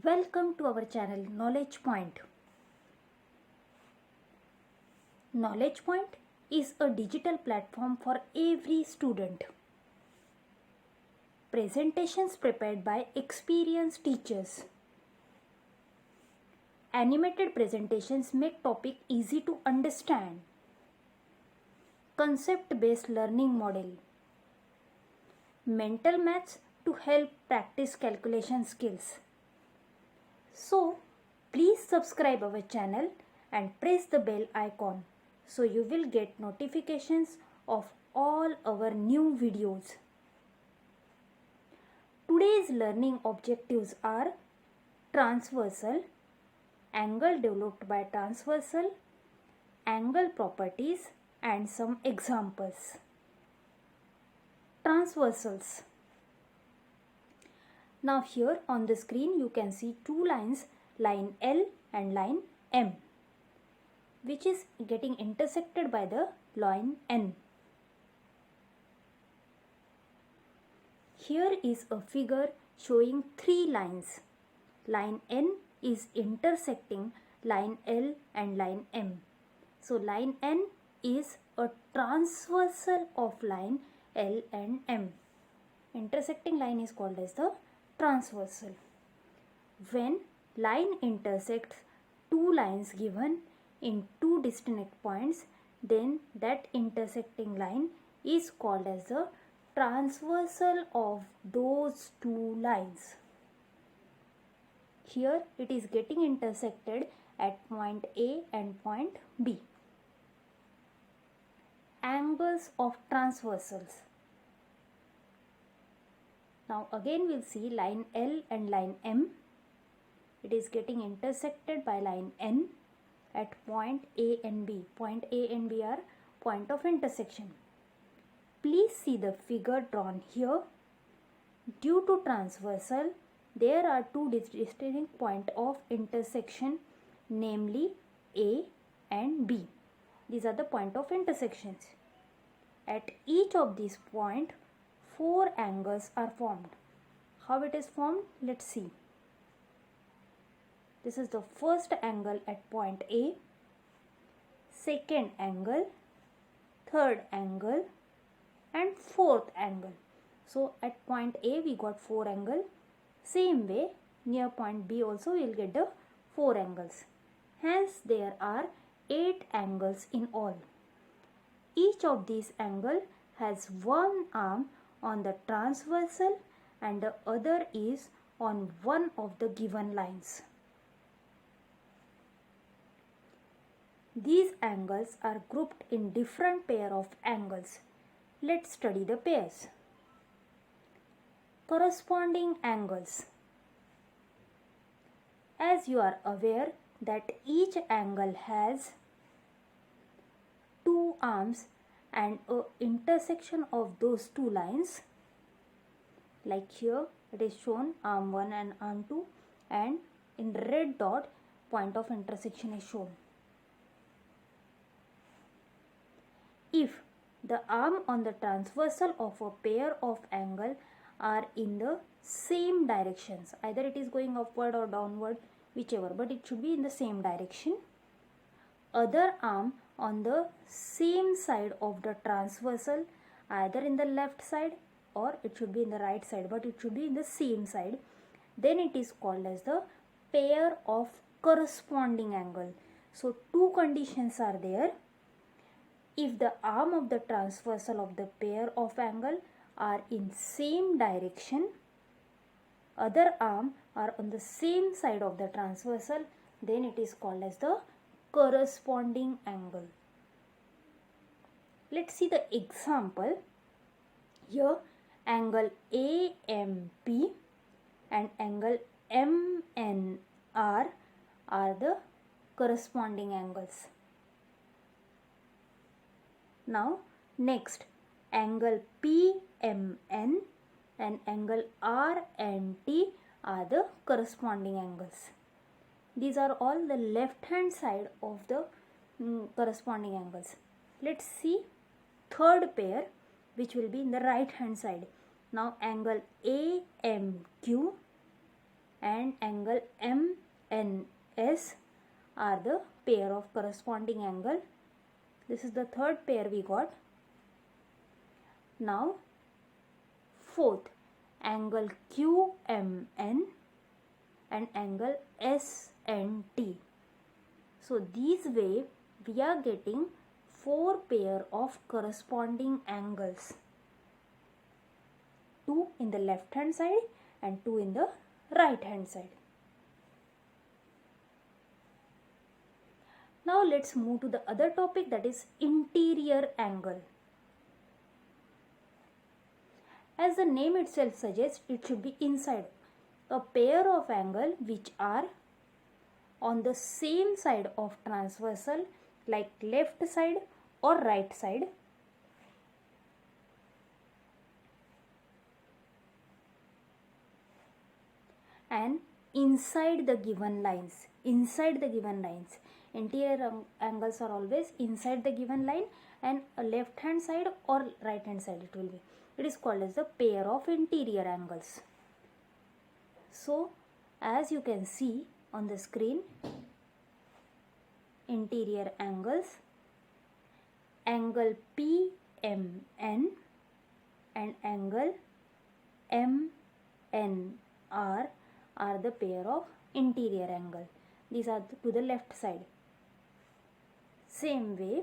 Welcome to our channel Knowledge Point. Knowledge Point is a digital platform for every student. Presentations prepared by experienced teachers. Animated presentations make topic easy to understand. Concept-based learning model. Mental maths to help practice calculation skills. So, please subscribe our channel and press the bell icon so you will get notifications of all our new videos. Today's learning objectives are transversal, angle developed by transversal, angle properties and some examples. Transversals. Now here on the screen you can see two lines, line L and line M, which is getting intersected by the line N. Here is a figure showing three lines. Line N is intersecting line L and line M. So line N is a transversal of line L and M. Intersecting line is called as the transversal. When line intersects two lines given in two distinct points, then that intersecting line is called as the transversal of those two lines. Here it is getting intersected at point A and point B. Angles of transversals. Now again we'll see line L and line M. It is getting intersected by line N at point A and B. Point A and B are point of intersection. Please see the figure drawn here. Due to transversal, there are two distinct points of intersection, namely A and B. These are the point of intersections. At each of these points, four angles are formed. How it is formed? Let's see. This is the first angle at point A, second angle, third angle and fourth angle. So at point A we got four angles. Same way near point B also we will get the four angles. Hence there are 8 angles in all. Each of these angles has one arm on the transversal and the other is on one of the given lines. These angles are grouped in different pair of angles. Let's study the pairs. Corresponding angles. As you are aware that each angle has two arms and a intersection of those two lines, like here it is shown arm 1 and arm 2, and in red dot point of intersection is shown. If the arm on the transversal of a pair of angle are in the same directions, either it is going upward or downward, whichever, but it should be in the same direction. Other arm on the same side of the transversal, either in the left side or it should be in the right side, but it should be in the same side, then it is called as the pair of corresponding angle. So two conditions are there. If the arm of the transversal of the pair of angle are in same direction, other arm are on the same side of the transversal, then it is called as the corresponding angle. Let's see the example. Here angle AMP and angle MNR are the corresponding angles. Now next, angle PMN and angle RNT are the corresponding angles. These are all the left hand side of the corresponding angles. Let's see third pair, which will be in the right hand side. Now angle AMQ and angle MNS are the pair of corresponding angle. This is the third pair we got. Now fourth, angle QMN and angle SNT. So this way we are getting 4 pair of corresponding angles, 2 in the left hand side and 2 in the right hand side. Now let's move to the other topic, that is interior angle. As the name itself suggests, it should be inside. A pair of angle which are on the same side of transversal, like left side or right side, and inside the given lines. Interior angles are always inside the given line, and a left hand side or right hand side it will be. It is called as the pair of interior angles. So as you can see on the screen, interior angles, angle PMN and angle MNR are the pair of interior angle. These are to the left side. Same way,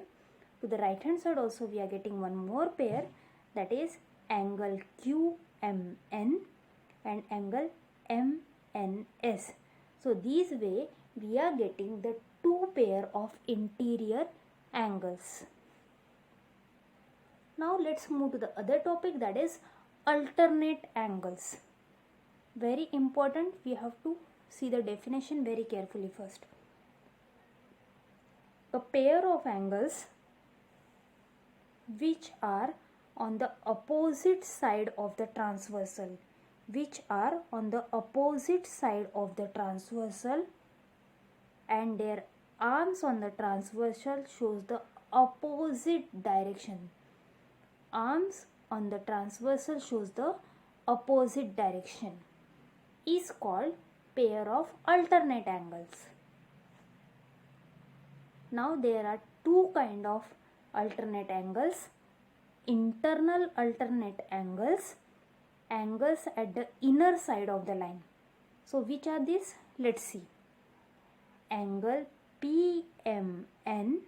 to the right hand side also we are getting one more pair, that is angle QMN and angle MNS. So this way we are getting the 2 pair of interior angles. Now let's move to the other topic, that is alternate angles. Very important, we have to see the definition very carefully first. A pair of angles which are on the opposite side of the transversal, and their arms on the transversal shows the opposite direction. Is called pair of alternate angles. Now there are 2 kind of alternate angles: internal alternate angles, angles at the inner side of the line. So which are these? Let's see. Angle PMN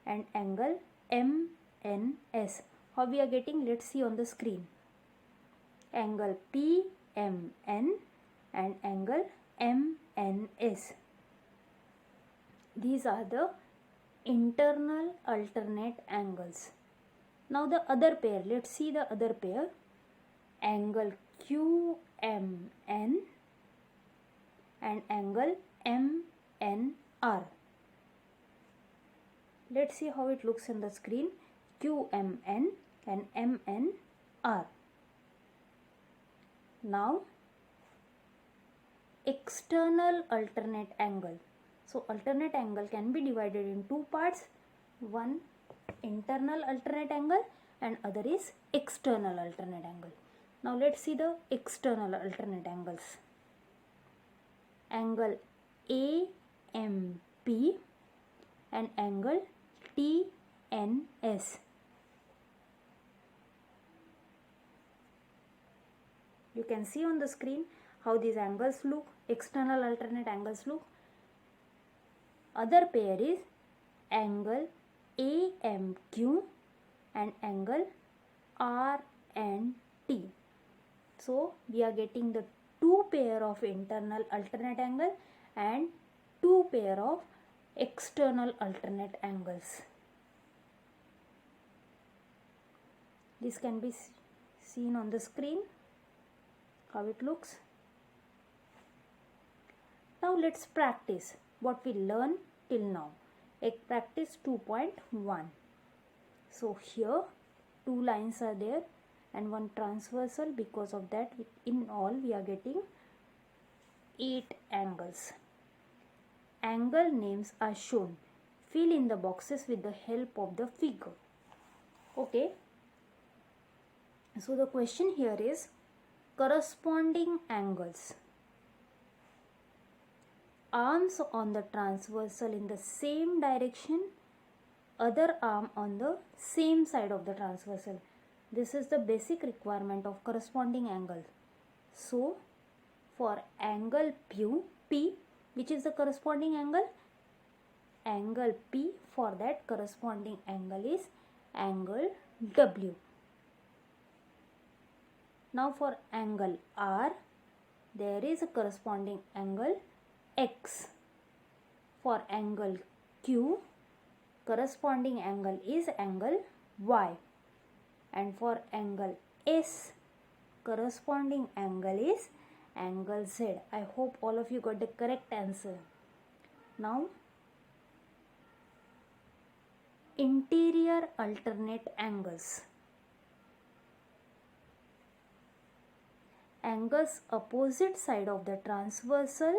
and angle MNS. How we are getting? Let's see on the screen. Angle PMN and angle MNS. These are the internal alternate angles. Now the other pair, let's see the other pair. Angle QMN and angle MNR. Let's see how it looks in the screen. QMN and MNR. Now external alternate angle. So alternate angle can be divided in 2 parts. One internal alternate angle and other is external alternate angle. Now let's see the external alternate angles. Angle AMP and angle TNS. You can see on the screen how these angles look, external alternate angles look. Other pair is angle AMQ and angle RNT. So we are getting the 2 pair of internal alternate angle and 2 pair of external alternate angles. This can be seen on the screen how it looks. Now let's practice what we learned till now. Practice 2.1. So here 2 lines are there and one transversal. Because of that, in all we are getting 8 angles. Angle names are shown. Fill in the boxes with the help of the figure. Okay. So the question here is corresponding angles. arms on the transversal in the same direction, other arm on the same side of the transversal. This is the basic requirement of corresponding angles. So for angle P, which is the corresponding angle? Angle P, for that corresponding angle is angle W. Now for angle R, there is a corresponding angle X. For angle Q, corresponding angle is angle Y. And for angle S, corresponding angle is angle Z. I hope all of you got the correct answer. Now, interior alternate angles. Angles opposite side of the transversal,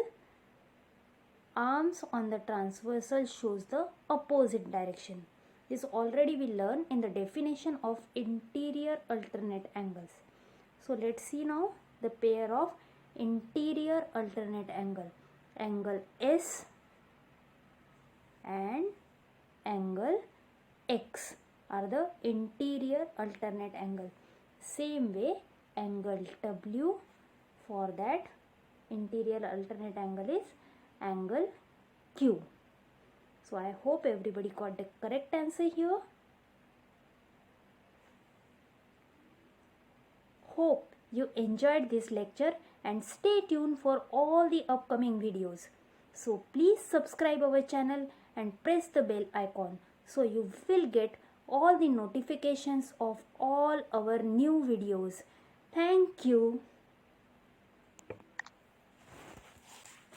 arms on the transversal shows the opposite direction. This already we learned in the definition of interior alternate angles. So let's see now the pair of interior alternate angle. Angle S and angle X are the interior alternate angle. Same way angle W, for that interior alternate angle is angle Q. So I hope everybody got the correct answer here. Hope you enjoyed this lecture and stay tuned for all the upcoming videos. So please subscribe our channel and press the bell icon so you will get all the notifications of all our new videos. Thank you.